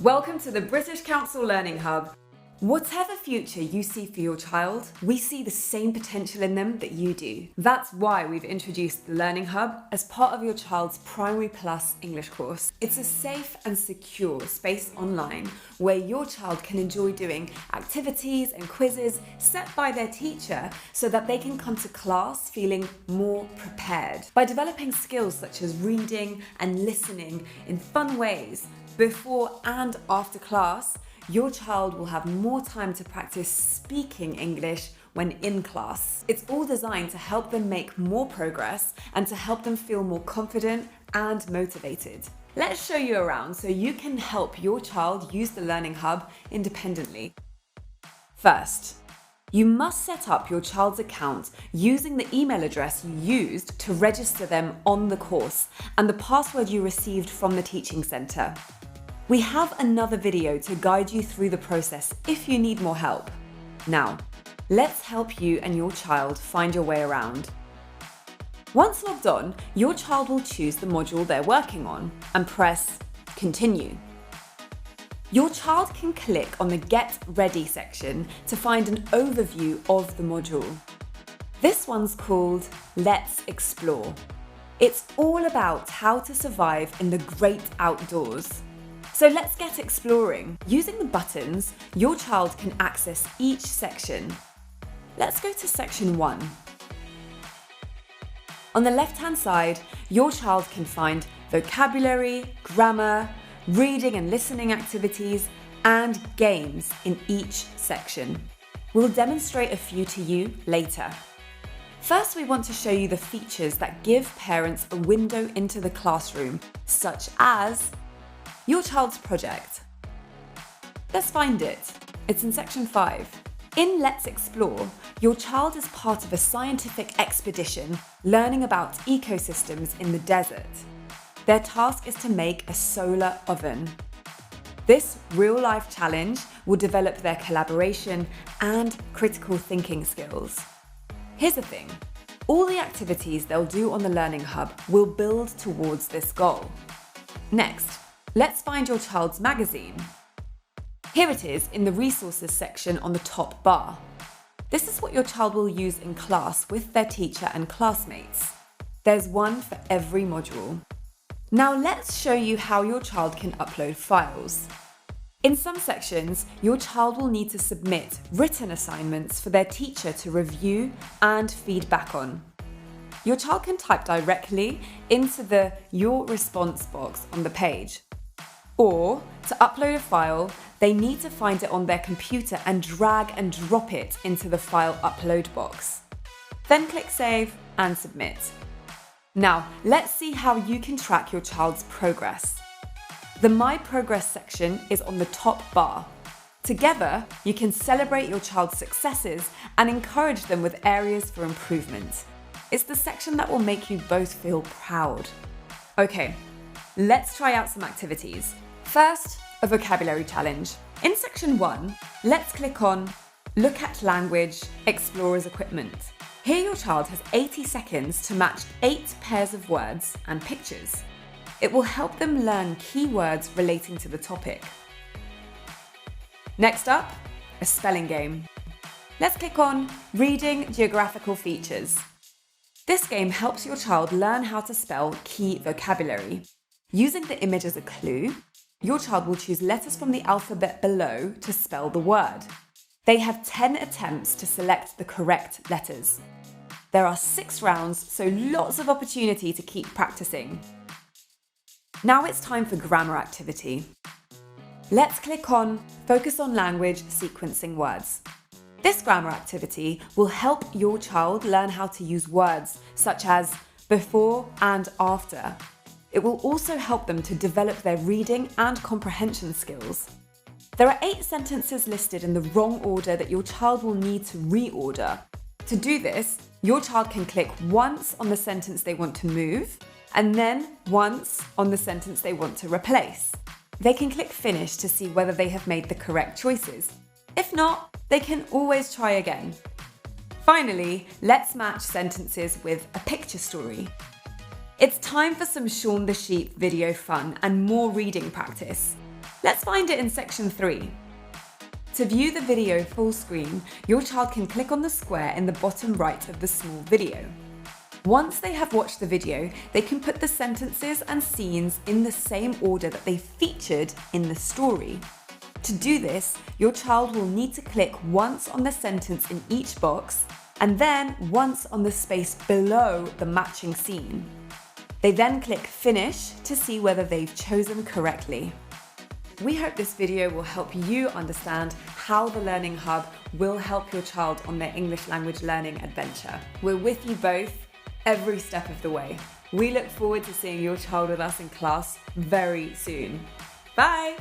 Welcome to the British Council Learning Hub. Whatever future you see for your child, we see the same potential in them that you do. That's why we've introduced the Learning Hub as part of your child's Primary Plus English course. It's a safe and secure space online where your child can enjoy doing activities and quizzes set by their teacher so that they can come to class feeling more prepared. By developing skills such as reading and listening in fun ways before and after class, your child will have more time to practice speaking English when in class. It's all designed to help them make more progress and to help them feel more confident and motivated. Let's show you around so you can help your child use the Learning Hub independently. First, you must set up your child's account using the email address you used to register them on the course and the password you received from the teaching centre. We have another video to guide you through the process if you need more help. Now, let's help you and your child find your way around. Once logged on, your child will choose the module they're working on and press Continue. Your child can click on the Get Ready section to find an overview of the module. This one's called Let's Explore. It's all about how to survive in the great outdoors. So let's get exploring. Using the buttons, your child can access each section. Let's go to section 1. On the left-hand side, your child can find vocabulary, grammar, reading and listening activities, and games in each section. We'll demonstrate a few to you later. First, we want to show you the features that give parents a window into the classroom, such as your child's project. Let's find it. It's in section 5. In Let's Explore, your child is part of a scientific expedition learning about ecosystems in the desert. Their task is to make a solar oven. This real-life challenge will develop their collaboration and critical thinking skills. Here's the thing. All the activities they'll do on the Learning Hub will build towards this goal. Next, let's find your child's magazine. Here it is in the resources section on the top bar. This is what your child will use in class with their teacher and classmates. There's one for every module. Now let's show you how your child can upload files. In some sections, your child will need to submit written assignments for their teacher to review and feedback on. Your child can type directly into the Your Response box on the page. Or, to upload a file, they need to find it on their computer and drag and drop it into the file upload box. Then click Save and Submit. Now, let's see how you can track your child's progress. The My Progress section is on the top bar. Together, you can celebrate your child's successes and encourage them with areas for improvement. It's the section that will make you both feel proud. Okay, let's try out some activities. First, a vocabulary challenge. In section 1, let's click on Look at Language, Explorer's Equipment. Here your child has 80 seconds to match 8 pairs of words and pictures. It will help them learn key words relating to the topic. Next up, a spelling game. Let's click on Reading Geographical Features. This game helps your child learn how to spell key vocabulary. Using the image as a clue, your child will choose letters from the alphabet below to spell the word. They have 10 attempts to select the correct letters. There are 6 rounds, so lots of opportunity to keep practicing. Now it's time for grammar activity. Let's click on Focus on Language Sequencing Words. This grammar activity will help your child learn how to use words such as before and after. It will also help them to develop their reading and comprehension skills. There are 8 sentences listed in the wrong order that your child will need to reorder. To do this, your child can click once on the sentence they want to move, and then once on the sentence they want to replace. They can click Finish to see whether they have made the correct choices. If not, they can always try again. Finally, let's match sentences with a picture story. It's time for some Shaun the Sheep video fun and more reading practice. Let's find it in section 3. To view the video full screen, your child can click on the square in the bottom right of the small video. Once they have watched the video, they can put the sentences and scenes in the same order that they featured in the story. To do this, your child will need to click once on the sentence in each box and then once on the space below the matching scene. They then click Finish to see whether they've chosen correctly. We hope this video will help you understand how the Learning Hub will help your child on their English language learning adventure. We're with you both every step of the way. We look forward to seeing your child with us in class very soon. Bye!